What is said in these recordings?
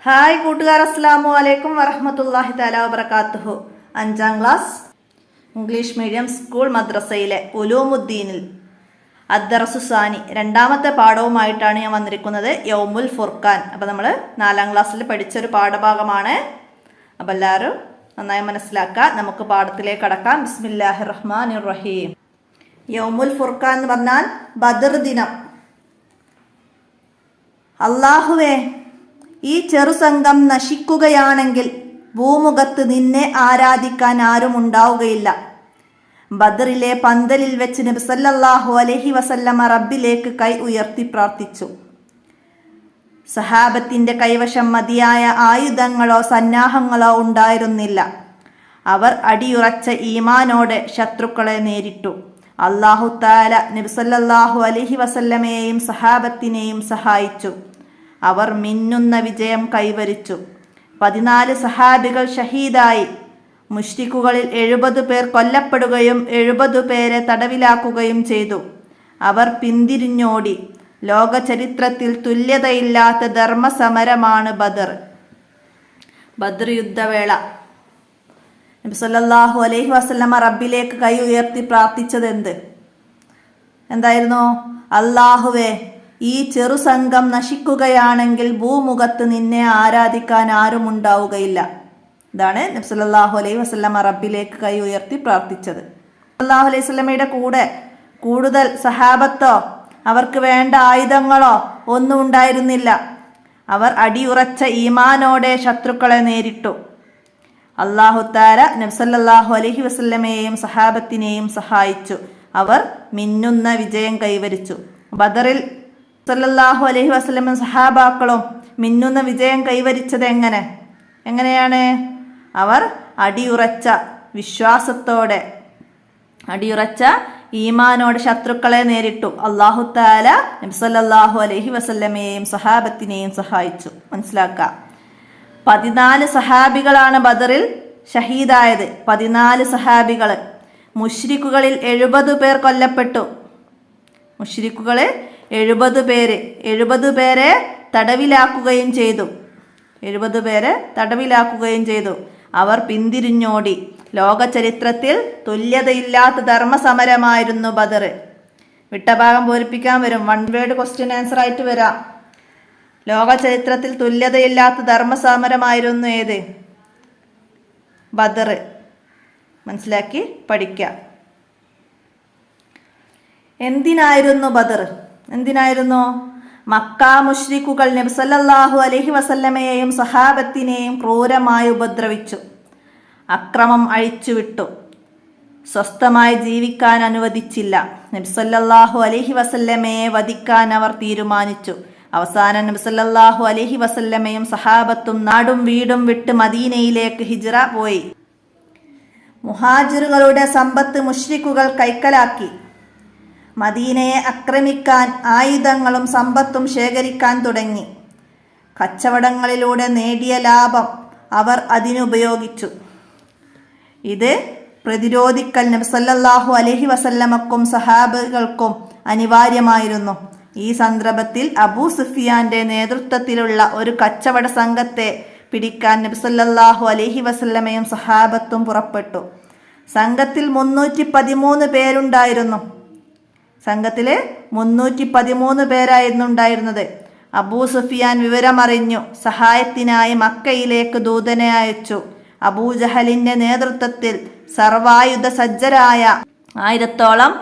Hi കൂട്ടുകാർ, അസ്സലാമു അലൈക്കും വറഹ്മത്തുള്ളാഹി തആല വബറകാതുഹു. 5ാം ക്ലാസ് ഇംഗ്ലീഷ് മീഡിയം സ്കൂൾ മദ്രസയിലെ ഉലൂമുദ്ദീനിൽ അദ്ദറസുസാനി രണ്ടാമത്തെ പാഠവുമായിട്ടാണ് ഞാൻ വന്നിരിക്കുന്നത്. യൗമുൽ ഫുർഖാൻ. അപ്പോൾ നമ്മൾ 4ാം ക്ലാസ്സിൽ പഠിച്ചൊരു പാഠഭാഗമാണ്. അപ്പോൾ എല്ലാവരും നന്നായി മനസ്സിലാക്കുക. നമുക്ക് പാഠത്തിലേക്ക് കടക്കാം. ബിസ്മില്ലാഹിർ റഹ്മാനിർ റഹീം. യൗമുൽ ഫുർഖാൻ എന്ന് പറഞ്ഞാൽ ബദർ ദിനം. അല്ലാഹുവേ, ഈ ചെറുസംഘം നശിക്കുകയാണെങ്കിൽ ഭൂമുഖത്ത് നിന്നെ ആരാധിക്കാൻ ആരും ഉണ്ടാവുകയില്ല. ബദറിലെ പന്തലിൽ വെച്ച് നബി സല്ലല്ലാഹു അലൈഹി വസല്ലമ റബ്ബിലേക്ക് കൈ ഉയർത്തി പ്രാർത്ഥിച്ചു. സഹാബത്തിന്റെ കൈവശം മതിയായ ആയുധങ്ങളോ സന്നാഹങ്ങളോ ഉണ്ടായിരുന്നില്ല. അവർ അടിയുറച്ച ഈമാനോടെ ശത്രുക്കളെ നേരിട്ടു. അല്ലാഹു തആല നബി സല്ലല്ലാഹു അലൈഹി വസല്ലമയെയും സഹാബത്തിനെയും സഹായിച്ചു. അവർ മിന്നുന്ന വിജയം കൈവരിച്ചു. 14 സഹാബികൾ ഷഹീദായി. മുശ്രിക്കുകളിൽ 70 പേർ കൊല്ലപ്പെടുകയും 70 പേരെ തടവിലാക്കുകയും ചെയ്തു. അവർ പിന്തിരിഞ്ഞോടി. ലോക ചരിത്രത്തിൽ തുല്യതയില്ലാത്ത ധർമ്മസമരമാണ് ബദർ. ബദർ യുദ്ധവേള നബി സല്ലല്ലാഹു അലൈഹി വസല്ലമ റബ്ബിലേക്ക് കൈ ഉയർത്തി പ്രാർത്ഥിച്ചത് എന്തായിരുന്നു? അല്ലാഹുവേ, ഈ ചെറുസംഘം നശിക്കുകയാണെങ്കിൽ ഭൂമുഖത്ത് നിന്നെ ആരാധിക്കാൻ ആരും ഉണ്ടാവുകയില്ല. ഇതാണ് നബി സല്ലല്ലാഹു അലൈഹി വസല്ലമ റബ്ബിലേക്ക് കൈ ഉയർത്തി പ്രാർത്ഥിച്ചത്. സല്ലല്ലാഹു അലൈഹി വസല്ലമയുടെ കൂടെ കൂടുതൽ സഹാബത്തോ അവർക്ക് വേണ്ട ആയുധങ്ങളോ ഒന്നും ഉണ്ടായിരുന്നില്ല. അവർ അടിയുറച്ച ഈമാനോടെ ശത്രുക്കളെ നേരിട്ടു. അല്ലാഹു തആല നബി സല്ലല്ലാഹു അലൈഹി വസല്ലമയെയും സഹാബത്തിനെയും സഹായിച്ചു. അവർ മിന്നുന്ന വിജയം കൈവരിച്ചു. ബദറിൽ സല്ലല്ലാഹു അലൈഹി വസല്ലമയും സഹാബാക്കളും മിന്നുന്ന വിജയം കൈവരിച്ചത് എങ്ങനെയാണ്? അവർ അടിയുറച്ച വിശ്വാസത്തോടെ, അടിയുറച്ച ഈമാനോടെ ശത്രുക്കളെ നേരിട്ടു. അല്ലാഹു തആല നബി സല്ലല്ലാഹു അലൈഹി വസല്ലമയെയും സഹാബത്തിനെയും സഹായിച്ചു. മനസ്സിലാക്കുക. 14 സഹാബികളാണ് ബദറിൽ ഷഹീദായത്. 14 സഹാബികൾ. മുശ്രിക്കുകളിൽ 70 പേർ കൊല്ലപ്പെട്ടു. മുശ്രിക്കുകളിൽ 70 പേരെ തടവിലാക്കുകയും ചെയ്തു. 70 പേരെ തടവിലാക്കുകയും ചെയ്തു. അവർ പിന്തിരിഞ്ഞോടി. ലോക ചരിത്രത്തിൽ തുല്യതയില്ലാത്ത ധർമ്മസമരമായിരുന്നു ബദർ. വിട്ടഭാഗം പൂരിപ്പിക്കാൻ വരും. 1 വേർഡ് ക്വസ്റ്റ്യൻ ആൻസർ ആയിട്ട് വരാം. ലോക ചരിത്രത്തിൽ തുല്യതയില്ലാത്ത ധർമ്മസമരമായിരുന്നു ഏത്? ബദർ. മനസ്സിലാക്കി പഠിക്കുക. എന്തിനായിരുന്നു ബദർ? എന്തിനായിരുന്നു? മക്ക മുശ്രിക്കുകൾ നബി സല്ലല്ലാഹു അലൈഹി വസല്ലമയെയും സഹാബത്തിനെയും ക്രൂരമായി ഉപദ്രവിച്ചു. അക്രമം അഴിച്ചുവിട്ടു. സ്വസ്ഥമായി ജീവിക്കാൻ അനുവദിച്ചില്ല. നബി സല്ലല്ലാഹു അലൈഹി വസല്ലമയെ വധിക്കാൻ അവർ തീരുമാനിച്ചു. അവസാനം നബി സല്ലല്ലാഹു അലൈഹി വസല്ലമയും സഹാബത്തും നാടും വീടും വിട്ട് മദീനയിലേക്ക് ഹിജ്റ പോയി. മുഹാജിറുകളുടെ സമ്പത്ത് മുശ്രിക്കുകൾ കൈക്കലാക്കി. മദീനയെ ആക്രമിക്കാൻ ആയുധങ്ങളും സമ്പത്തും ശേഖരിക്കാൻ തുടങ്ങി. കച്ചവടങ്ങളിലൂടെ നേടിയ ലാഭം അവർ അതിനുപയോഗിച്ചു. ഇത് പ്രതിരോധിക്കൽ നബി സല്ലല്ലാഹു അലൈഹി വസല്ലമക്കും സഹാബികൾക്കും അനിവാര്യമായിരുന്നു. ഈ സന്ദർഭത്തിൽ അബൂ സുഫിയാന്റെ നേതൃത്വത്തിലുള്ള ഒരു കച്ചവട സംഘത്തെ പിടിക്കാൻ നബി സല്ലല്ലാഹു അലൈഹി വസല്ലമയും സഹാബത്തും പുറപ്പെട്ടു. സംഘത്തിൽ 313 പേരുണ്ടായിരുന്നു. സംഘത്തിൽ 313 പേരായിരുന്നു ഉണ്ടായിരുന്നത്. അബൂ സുഫിയാൻ വിവരമറിഞ്ഞു. സഹായത്തിനായി മക്കയിലേക്ക് ദൂതനെ അയച്ചു. അബൂജഹലിന്റെ നേതൃത്വത്തിൽ സർവായുധ സജ്ജരായ 1000ഓളം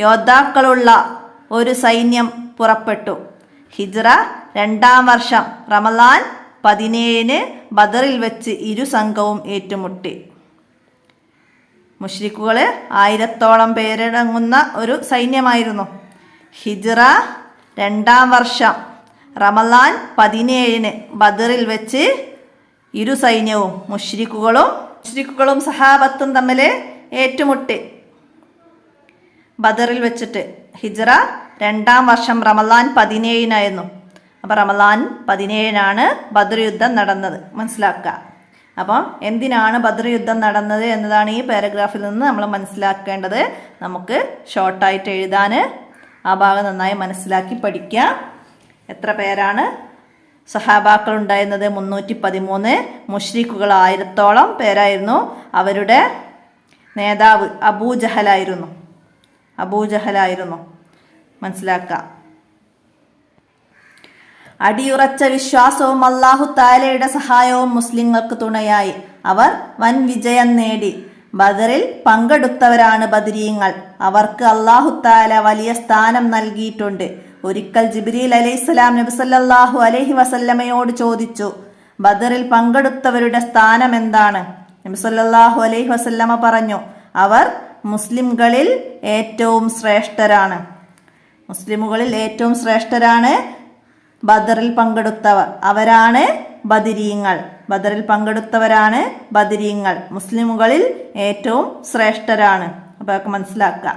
യോദ്ധാക്കളുള്ള ഒരു സൈന്യം പുറപ്പെട്ടു. ഹിജ്റ 2ാം വർഷം റമളാൻ 17 ബദറിൽ വെച്ച് ഇരു സംഘവും ഏറ്റുമുട്ടി. മുശ്രിക്കുകള് 1000ഓളം പേരടങ്ങുന്ന ഒരു സൈന്യമായിരുന്നു. ഹിജ്റ 2ാം വർഷം റമളാൻ 17 ബദറിൽ വെച്ച് ഇരു സൈന്യവും മുശ്രിക്കുകളും സഹാബത്തും തമ്മിൽ ഏറ്റുമുട്ടി. ബദറിൽ വെച്ചിട്ട് ഹിജ്റ 2ാം വർഷം റമളാൻ 17 അപ്പോൾ റമളാൻ 17 ബദർ യുദ്ധം നടന്നത്. മനസ്സിലാക്കുക. അപ്പം എന്തിനാണ് ബദർ യുദ്ധം നടന്നത് എന്നതാണ് ഈ പാരഗ്രാഫിൽ നിന്ന് നമ്മൾ മനസ്സിലാക്കേണ്ടത്. നമുക്ക് ഷോർട്ടായിട്ട് എഴുതാൻ ആ ഭാഗം നന്നായി മനസ്സിലാക്കി പഠിക്കുക. എത്ര പേരാണ് സഹാബാക്കൾ ഉണ്ടായിരുന്നത്? 313. മുശ്രിക്കുകൾ 1000-ഓളം പേരായിരുന്നു. അവരുടെ നേതാവ് അബൂജഹലായിരുന്നു. മനസ്സിലാക്കുക. അടിയുറച്ച വിശ്വാസവും അല്ലാഹു തആലയുടെ സഹായവും മുസ്ലിങ്ങൾക്ക് തുണയായി. അവർ വൻ വിജയം നേടി. ബദറിൽ പങ്കെടുത്തവരാണ് ബദരീങ്ങൾ. അവർക്ക് അല്ലാഹു തആല വലിയ സ്ഥാനം നൽകിയിട്ടുണ്ട്. ഒരിക്കൽ ജിബ്രീൽ അലൈഹിസ്സലാം നബി സല്ലല്ലാഹു അലൈഹി വസല്ലമയോട് ചോദിച്ചു, ബദറിൽ പങ്കെടുത്തവരുടെ സ്ഥാനം എന്താണ്? നബി സല്ലല്ലാഹു അലൈഹി വസല്ലമ പറഞ്ഞു, അവർ മുസ്ലിമുകളിൽ ഏറ്റവും ശ്രേഷ്ഠരാണ് ബദറിൽ പങ്കെടുത്തവർ. അവരാണ് ബദരീങ്ങൾ. മുസ്ലിമുകളിൽ ഏറ്റവും ശ്രേഷ്ഠരാണ്. അപ്പോൾ അതൊക്കെ മനസ്സിലാക്കുക.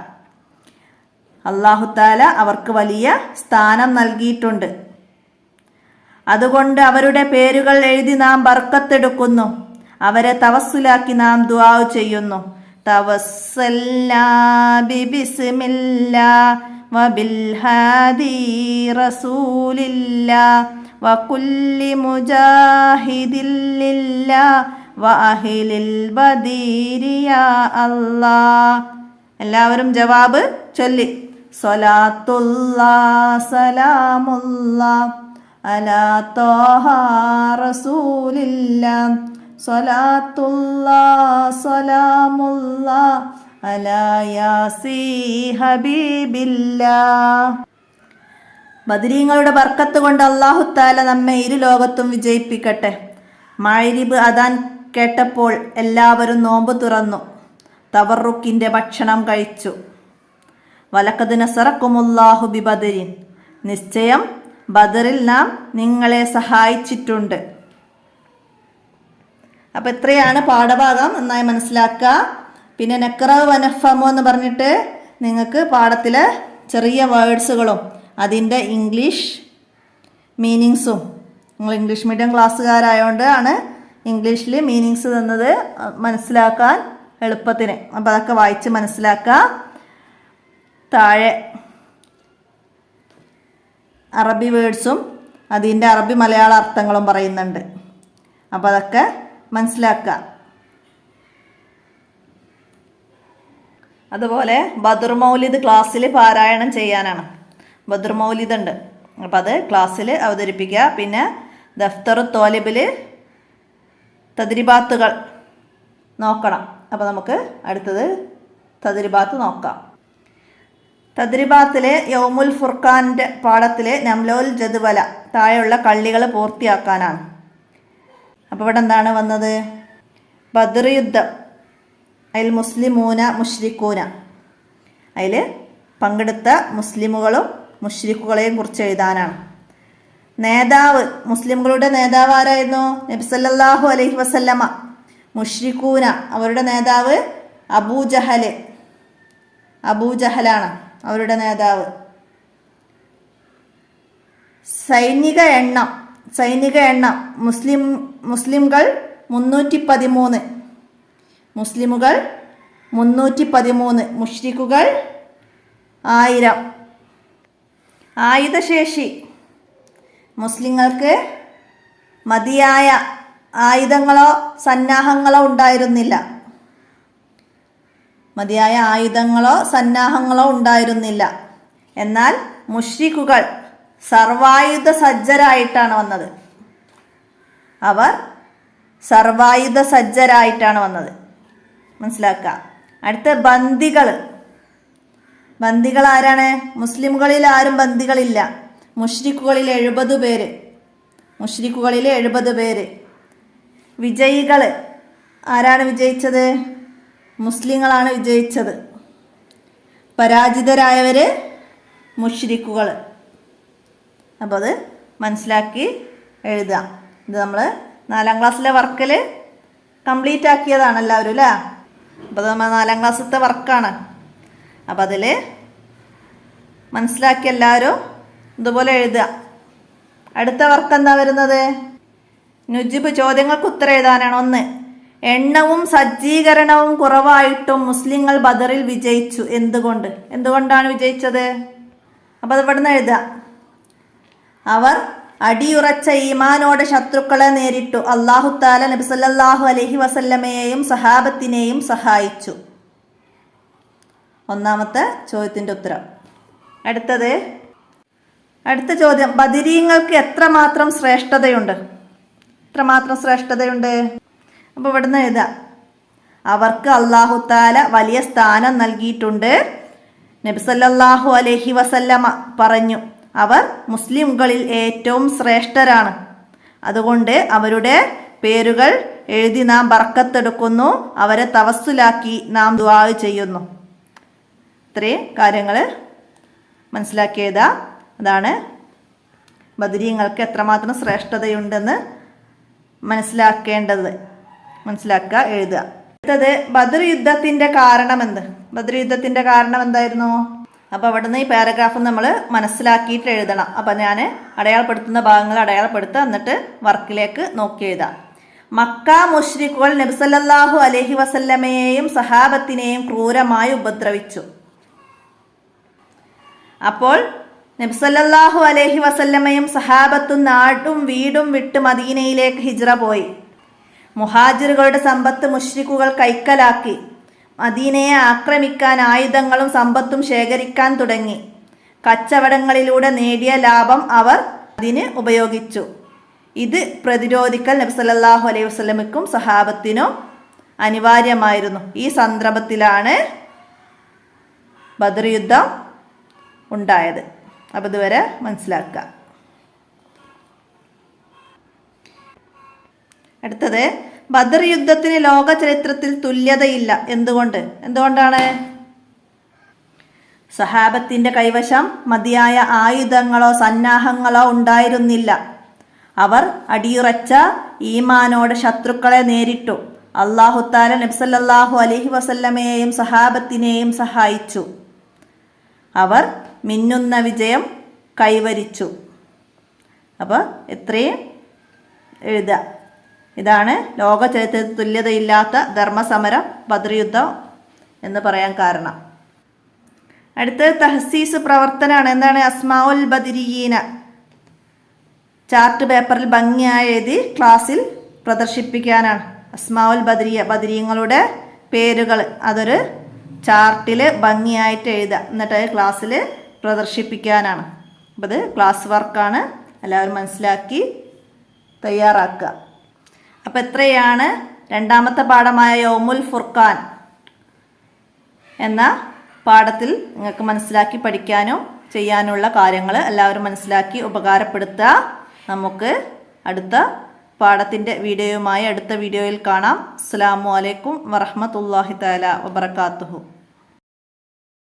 അല്ലാഹു തആല അവർക്ക് വലിയ സ്ഥാനം നൽകിയിട്ടുണ്ട്. അതുകൊണ്ട് അവരുടെ പേരുകൾ എഴുതി നാം ബർക്കത്തെടുക്കുന്നു. അവരെ തവസ്സുലാക്കി നാം ദുആ ചെയ്യുന്നു. തവസ്സൽനാ ബിസ്മില്ലാ വബിൽ ഹാദി റസൂലില്ലാ വകുല്ലി മുജാഹിദിൻ ലില്ലാ വഅഹ്ലിൽ ബദീരി യാ അല്ലാഹ്. എല്ലാവരും ജവാബ് ചൊല്ലി. സ്വലാത്തുല്ലാഹ് സലാമുല്ലാഹ് അലാ ത്വാഹ റസൂലില്ലാഹ് സ്വലാത്തുല്ലാഹ് സലാമുല്ലാഹ് അലാ യാസീൻ ഹബീബില്ലാഹ്. ബദരീങ്ങളുടെ ബർക്കത്ത് കൊണ്ട് അല്ലാഹു തആല നമ്മെ ഇരു ലോകത്തും വിജയിപ്പിക്കട്ടെ. മഗ്‌രിബ് അദാൻ കേട്ടപ്പോൾ എല്ലാവരും നോമ്പ് തുറന്നു. തവറുക്കിൻ്റെ ഭക്ഷണം കഴിച്ചു. വലഖദ് നസറക്കുമുല്ലാഹു ബിബദരിൻ. നിശ്ചയം ബദറിൽ നാം നിങ്ങളെ സഹായിച്ചിട്ടുണ്ട്. അപ്പം ഇത്രയാണ് പാഠഭാഗം. നന്നായി മനസ്സിലാക്കുക. പിന്നെ നക്റഉ വനഫ്ഹമു എന്ന് പറഞ്ഞിട്ട് നിങ്ങൾക്ക് പാഠത്തിലെ ചെറിയ വേർഡ്സുകളും അതിൻ്റെ ഇംഗ്ലീഷ് മീനിങ്സും, നിങ്ങൾ ഇംഗ്ലീഷ് മീഡിയം ക്ലാസ്സുകാരായതുകൊണ്ട് ആണ് ഇംഗ്ലീഷിൽ മീനിങ്സ് തന്നത് മനസ്സിലാക്കാൻ എളുപ്പത്തിന്. അപ്പോൾ അതൊക്കെ വായിച്ച് മനസ്സിലാക്കുക. താഴെ അറബി വേർഡ്സും അതിൻ്റെ അറബി മലയാള അർത്ഥങ്ങളും പറയുന്നുണ്ട്. അപ്പോൾ അതൊക്കെ മനസ്സിലാക്കുക. അതുപോലെ ബദർ മൗലിദ് ക്ലാസ്സിൽ പാരായണം ചെയ്യാനാണ്. ബദർ മൗലിദ് ഉണ്ട്. അപ്പോൾ അത് ക്ലാസ്സിൽ അവതരിപ്പിക്കുക. പിന്നെ ദഫ്തറു തോലിബിൽ തദ്രിബാത്തുകൾ നോക്കണം. അപ്പോൾ നമുക്ക് അടുത്തത് തദ്രിബാത്ത് നോക്കാം. തദ്രിബാത്തിലെ യൗമുൽ ഫുർഖാനിൻ്റെ പാഠത്തിലെ നംലോൽ ജദ്വല താഴെയുള്ള കള്ളികൾ പൂർത്തിയാക്കാനാണ്. അപ്പോൾ ഇവിടെ എന്താണ് വന്നത്? ബദർ യുദ്ധം, അതിൽ മുസ്ലിമൂന മുഷ്രിക്കൂന, അതിൽ പങ്കെടുത്ത മുസ്ലിമുകളും മുഷ്രിക്കുകളെയും കുറിച്ച് എഴുതാനാണ്. നേതാവ്, മുസ്ലിമുകളുടെ നേതാവ് ആരായിരുന്നു? നബി സല്ലല്ലാഹു അലൈഹി വസല്ലമ. മുഷ്രിക്കൂന, അവരുടെ നേതാവ് അബൂജഹലാണ് അവരുടെ നേതാവ്. സൈനിക എണ്ണം മുസ്ലിമുകൾ 313, മുഷ്രിക്കുകൾ 1000. ആയുധശേഷി, മുസ്ലിങ്ങൾക്ക് മതിയായ ആയുധങ്ങളോ സന്നാഹങ്ങളോ ഉണ്ടായിരുന്നില്ല. എന്നാൽ മുശ്രിക്കുകൾ സർവായുധ സജ്ജരായിട്ടാണ് വന്നത്. മനസ്സിലാക്കുക. അടുത്ത ബന്ദികൾ ആരാണ്? മുസ്ലിമുകളിൽ ആരും ബന്ദികളില്ല. മുശ്രിക്കുകളിൽ 70 പേര്. വിജയികൾ ആരാണ് വിജയിച്ചത്? മുസ്ലിങ്ങളാണ് വിജയിച്ചത്. പരാജിതരായവർ മുശ്രിക്കുകൾ. അപ്പോൾ അത് മനസ്സിലാക്കി എഴുതാം. ഇത് നമ്മൾ 4ാം ക്ലാസ്സിലെ വർക്കിൽ കംപ്ലീറ്റ് ആക്കിയതാണ് എല്ലാവരും അല്ലേ? അപ്പോൾ നമ്മൾ 4ാം ക്ലാസ്സിലത്തെ വർക്കാണ്. അപ്പോൾ അതിൽ മനസ്സിലാക്കി എല്ലാവരും ഇതുപോലെ എഴുതുക. അടുത്ത വർക്ക് എന്താ വരുന്നത്? നുജിബ്, ചോദ്യങ്ങൾക്ക് ഉത്തരം എഴുതാനാണ്. 1. എണ്ണവും സജ്ജീകരണവും കുറവായിട്ടും മുസ്ലിങ്ങൾ ബദറിൽ വിജയിച്ചു. എന്തുകൊണ്ടാണ് വിജയിച്ചത്? അപ്പോൾ അത് ഇവിടുന്ന് എഴുതുക. അവർ അടിയുറച്ച ഈമാനോടെ ശത്രുക്കളെ നേരിട്ടു. അല്ലാഹു തആല നബി സല്ലല്ലാഹു അലൈഹി വസല്ലമയെയും സഹാബത്തിനെയും സഹായിച്ചു. ഒന്നാമത്തെ ചോദ്യത്തിൻ്റെ ഉത്തരം. അടുത്ത ചോദ്യം, ബദരീങ്ങൾക്ക് എത്രമാത്രം ശ്രേഷ്ഠതയുണ്ട്? അപ്പോൾ ഇവിടുന്ന് എഴുതാം, അവർക്ക് അല്ലാഹു തആല വലിയ സ്ഥാനം നൽകിയിട്ടുണ്ട്. നബി സല്ലല്ലാഹു അലൈഹി വസല്ലമ പറഞ്ഞു, അവർ മുസ്ലിംകളിൽ ഏറ്റവും ശ്രേഷ്ഠരാണ്. അതുകൊണ്ട് അവരുടെ പേരുകൾ എഴുതി നാം ബർക്കത്തെടുക്കുന്നു, അവരെ തവസ്സുലാക്കി നാം ദുആ ചെയ്യുന്നു. ഇത്രയും കാര്യങ്ങൾ മനസ്സിലാക്കിയതാ. അതാണ് ബദരീങ്ങൾക്ക് എത്രമാത്രം ശ്രേഷ്ഠതയുണ്ടെന്ന് മനസ്സിലാക്കുക, എഴുതുക. അടുത്തത്, ബദർ യുദ്ധത്തിൻ്റെ കാരണമെന്ത്? ബദർ യുദ്ധത്തിൻ്റെ കാരണം എന്തായിരുന്നു? അപ്പോൾ അവിടുന്ന് ഈ പാരഗ്രാഫ് നമ്മൾ മനസ്സിലാക്കിയിട്ട് എഴുതണം. അപ്പം ഞാൻ അടയാളപ്പെടുത്തുന്ന ഭാഗങ്ങൾ അടയാളപ്പെടുത്തുക, എന്നിട്ട് വർക്കിലേക്ക് നോക്കി എഴുതാം. മക്ക മുശ്രിക്കുകൾ നബി സല്ലല്ലാഹു അലൈഹി വസല്ലമയെയും സഹാബത്തിനെയും ക്രൂരമായി ഉപദ്രവിച്ചു. അപ്പോൾ നബി സല്ലല്ലാഹു അലൈഹി വസല്ലമയും സഹാബത്തും നാടും വീടും വിട്ട് മദീനയിലേക്ക് ഹിജ്റ പോയി. മുഹാജിറുകളുടെ സമ്പത്ത് മുശ്രിക്കുകൾ കൈക്കലാക്കി. മദീനയെ ആക്രമിക്കാൻ ആയുധങ്ങളും സമ്പത്തും ശേഖരിക്കാൻ തുടങ്ങി. കച്ചവടങ്ങളിലൂടെ നേടിയ ലാഭം അവർ അതിന് ഉപയോഗിച്ചു. ഇത് പ്രതിരോധിക്കൽ നബി സല്ലല്ലാഹു അലൈഹി വസല്ലമയ്ക്കും സഹാബത്തിനും അനിവാര്യമായിരുന്നു. ഈ സന്ദർഭത്തിലാണ് ബദർ യുദ്ധം ഉണ്ടായത്. അപ്പോൾ ഇതുവരെ മനസ്സിലാക്കുക. അടുത്തത്, ബദർ യുദ്ധത്തിന് ലോക ചരിത്രത്തിൽ തുല്യതയില്ല. എന്തുകൊണ്ടാണ്? സഹാബത്തിന്റെ കൈവശം മതിയായ ആയുധങ്ങളോ സന്നാഹങ്ങളോ ഉണ്ടായിരുന്നില്ല. അവർ അടിയുറച്ച ഈമാനോടെ ശത്രുക്കളെ നേരിട്ടു. അല്ലാഹു തആല നബി സല്ലല്ലാഹു അലൈഹി വസല്ലമയെയും സഹാബത്തിനെയും സഹായിച്ചു. അവർ മിന്നുന്ന വിജയം കൈവരിച്ചു. അപ്പോൾ ഇത്രയും എഴുതുക. ഇതാണ് ലോക ചരിത്രത്തിൽ തുല്യതയില്ലാത്ത ധർമ്മസമരം ബദർ യുദ്ധം എന്ന് പറയാൻ കാരണം. അടുത്തത് തഹ്സീസ് പ്രവർത്തനമാണ്. എന്താണ്? അസ്മാഉൽ ബദരിയീന ചാർട്ട് പേപ്പറിൽ ഭംഗിയായി എഴുതി ക്ലാസ്സിൽ പ്രദർശിപ്പിക്കാനാണ്. അസ്മാഉൽ ബദരിയ, ബദരീങ്ങളുടെ പേരുകൾ അതൊരു ചാർട്ടിൽ ഭംഗിയായിട്ട് എഴുതുക, എന്നിട്ട് ക്ലാസ്സിൽ പ്രദർശിപ്പിക്കാനാണ്. അപ്പോൾ ഇത് ക്ലാസ് വർക്കാണ്, എല്ലാവരും മനസ്സിലാക്കി തയ്യാറാക്കുക. അപ്പോൾ എത്രയാണ് രണ്ടാമത്തെ പാഠമായ യൗമുൽ ഫുർഖാൻ എന്ന പാഠത്തിൽ നിങ്ങൾക്ക് മനസ്സിലാക്കി പഠിക്കാനും ചെയ്യാനുള്ള കാര്യങ്ങൾ എല്ലാവരും മനസ്സിലാക്കി ഉപകാരപ്പെടുത്തുക. നമുക്ക് അടുത്ത പാഠത്തിൻ്റെ വീഡിയോയുമായി അടുത്ത വീഡിയോയിൽ കാണാം. അസ്സലാമു അലൈക്കും വറഹ്മത്തുള്ളാഹി തആല വബറകാതുഹു.